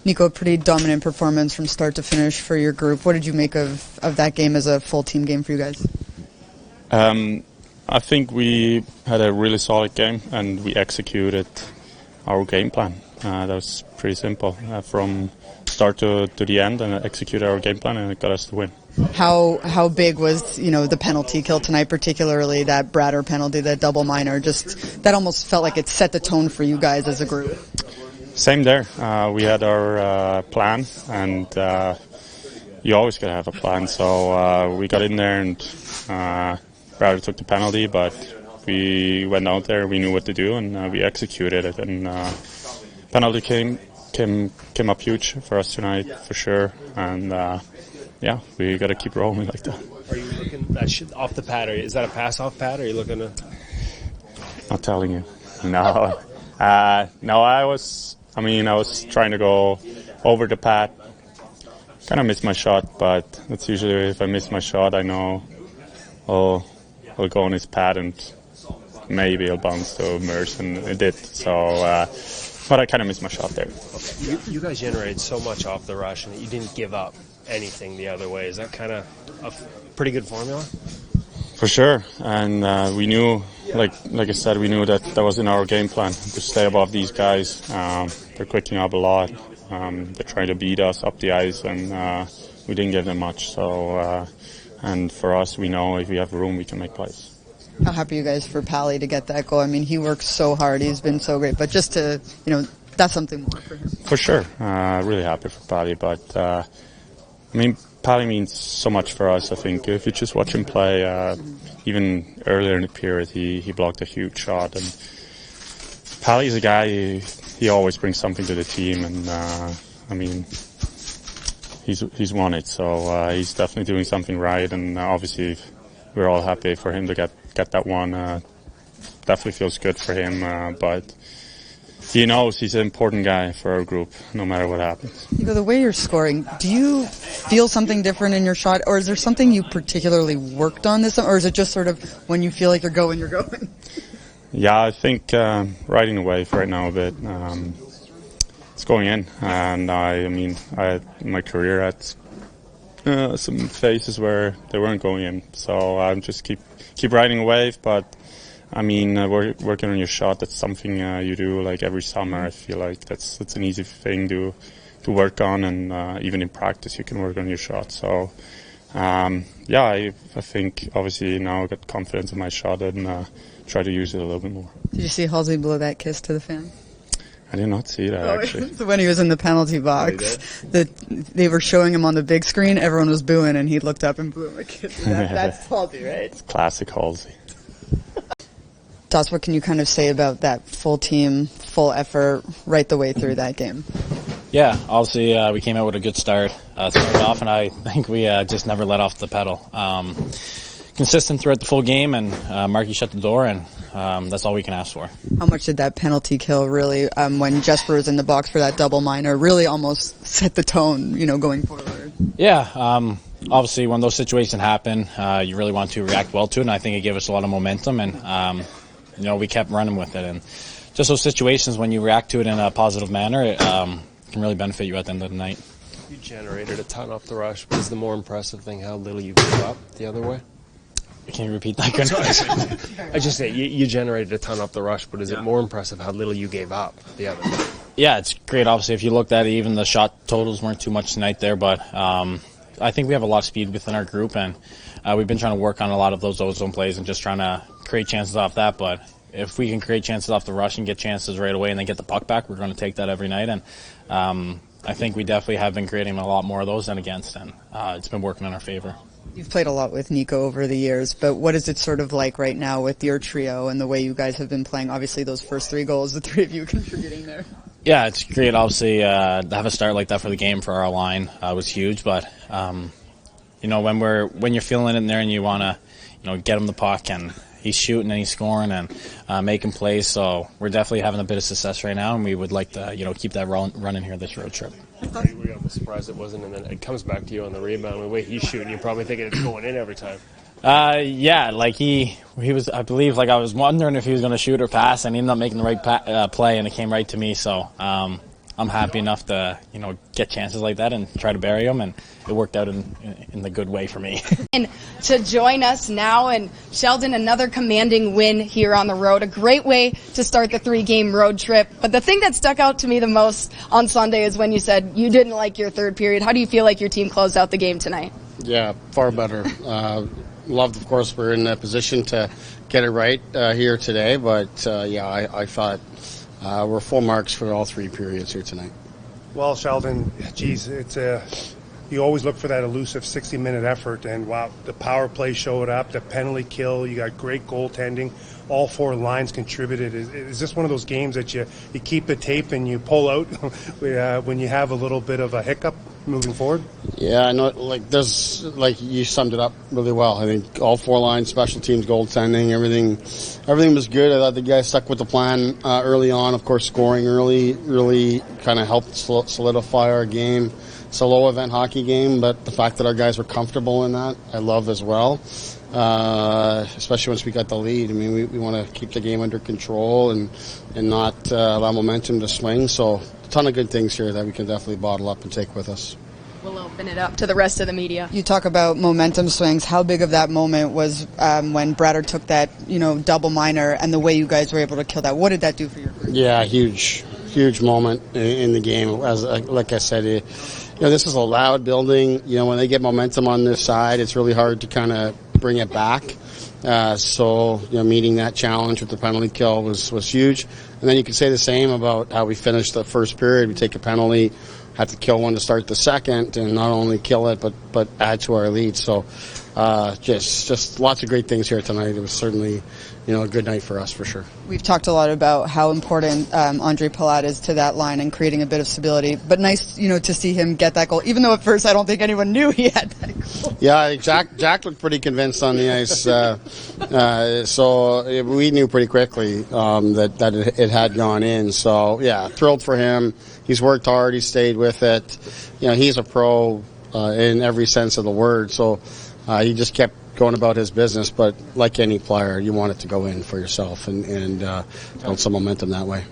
Nico, a pretty dominant performance from start to finish for your group. What did you make of that game as a full team game for you guys? I think we had a really solid game and we executed our game plan. That was pretty simple from start to the end, and executed our game plan, and it got us the win. How big was the penalty kill tonight, particularly that Bratter penalty, that double minor? Just that almost felt like it set the tone for you guys as a group. Same there. We had our plan, and you always got to have a plan. So we got in there, and Bratter took the penalty, but we went out there. We knew what to do, and we executed it. And penalty came up huge for us tonight, for sure. And yeah, we got to keep rolling like that. Are you looking off the pad? Is that a pass-off pad, or are you looking to... Not telling you. No. No, I was trying to go over the pad. Kind of missed my shot, but that's usually if I miss my shot, I know I'll go on his pad and maybe it'll bounce to Mercer, and it did. So, but I kind of missed my shot there. Okay. You guys generated so much off the rush, and you didn't give up anything the other way. Is that kind of a pretty good formula? For sure, and we knew, like I said, we knew that was in our game plan to stay above these guys. They're quicking up a lot. They're trying to beat us up the ice, and we didn't give them much. So, and for us, we know if we have room, we can make plays. How happy are you guys for Pally to get that goal? I mean, he works so hard. He's been so great, but just to, that's something more for him. For sure, really happy for Pally, but I mean, Pally means so much for us. I think if you just watch him play, even earlier in the period, he blocked a huge shot. And Pally's a guy, he always brings something to the team, and I mean, he's won it, so he's definitely doing something right. And obviously, we're all happy for him to get that one. Definitely feels good for him, but he knows he's an important guy for our group, no matter what happens. The way you're scoring, do you feel something different in your shot, or is there something you particularly worked on this, or is it just sort of when you feel like you're going, you're going? Yeah, I think riding the wave right now a bit. It's going in, and I mean, in my career had some phases where they weren't going in, so I'm just keep riding a wave, but I mean, working on your shot, that's something you do like every summer. I feel like that's an easy thing to work on, and even in practice you can work on your shot. So, yeah, I think obviously now I got confidence in my shot and try to use it a little bit more. Did you see Halsey blow that kiss to the fan? I did not see that, actually. So when he was in the penalty box, they were showing him on the big screen, everyone was booing, and he looked up and blew him a kiss. That's Halsey, right? It's classic Halsey. Doss, what can you kind of say about that full team, full effort, right the way through that game? Yeah, obviously we came out with a good start. Started off, and I think we just never let off the pedal. Consistent throughout the full game, and Markey shut the door, and that's all we can ask for. How much did that penalty kill really, when Jesper was in the box for that double minor, really almost set the tone, going forward? Yeah, obviously when those situations happen, you really want to react well to it, and I think it gave us a lot of momentum, and we kept running with it. And just those situations, when you react to it in a positive manner, it can really benefit you at the end of the night. You generated a ton off the rush, but is the more impressive thing how little you gave up the other way? Can you repeat that? I just say you generated a ton off the rush, but is it more impressive how little you gave up the other way? Yeah, it's great. Obviously, if you looked at it, even the shot totals weren't too much tonight there, but I think we have a lot of speed within our group, and we've been trying to work on a lot of those zone plays and just trying to create chances off that. But if we can create chances off the rush and get chances right away and then get the puck back, we're going to take that every night. And I think we definitely have been creating a lot more of those than against, and it's been working in our favor. You've played a lot with Nico over the years, but what is it sort of like right now with your trio and the way you guys have been playing? Obviously, those first 3 goals, the 3 of you contributing there. Yeah, it's great. Obviously, to have a start like that for the game for our line was huge. But when you're feeling it in there and you want to, get him the puck, and he's shooting and he's scoring and making plays. So we're definitely having a bit of success right now, and we would like to keep that running here this road trip. Were you almost surprised it wasn't, and then it comes back to you on the rebound. The way he's shooting, you're probably thinking it's going in every time. Yeah, like he was. I believe, I was wondering if he was going to shoot or pass, and he ended up making the right play, and it came right to me. So I'm happy enough to get chances like that and try to bury them, and it worked out in the good way for me. And to join us now, and Sheldon, another commanding win here on the road, a great way to start the 3-game road trip. But the thing that stuck out to me the most on Sunday is when you said you didn't like your third period. How do you feel like your team closed out the game tonight? Yeah, far better. Loved, of course, we're in a position to get it right here today, but I thought we're full marks for all 3 periods here tonight. Well, Sheldon, geez, you always look for that elusive 60-minute effort, and wow, the power play showed up, the penalty kill, you got great goaltending, all 4 lines contributed. Is this one of those games that you keep the tape and you pull out when you have a little bit of a hiccup moving forward? Yeah, I know. Like you summed it up really well. I think all 4 lines, special teams, goaltending, everything was good. I thought the guys stuck with the plan early on. Of course, scoring early really kind of helped solidify our game. It's a low event hockey game, but the fact that our guys were comfortable in that, I love as well. Especially once we got the lead. I mean, we want to keep the game under control and not allow momentum to swing. So a ton of good things here that we can definitely bottle up and take with us. We'll open it up to the rest of the media. You talk about momentum swings. How big of that moment was when Brader took that, double minor, and the way you guys were able to kill that? What did that do for your group? Yeah, huge moment in the game. As like I said, this is a loud building. When they get momentum on this side, it's really hard to kind of bring it back. So meeting that challenge with the penalty kill was huge. And then you could say the same about how we finished the first period. We take a penalty, had to kill one to start the second, and not only kill it but add to our lead. So just lots of great things here tonight. It was certainly a good night for us for sure. We've talked a lot about how important Andre Palat is to that line and creating a bit of stability. But nice, to see him get that goal, even though at first I don't think anyone knew he had that goal. Yeah, Jack looked pretty convinced on the ice. So we knew pretty quickly that it had gone in. So, yeah, thrilled for him. He's worked hard. He stayed with it. He's a pro in every sense of the word. So he just kept going about his business, but like any player, you want it to go in for yourself and build some momentum that way.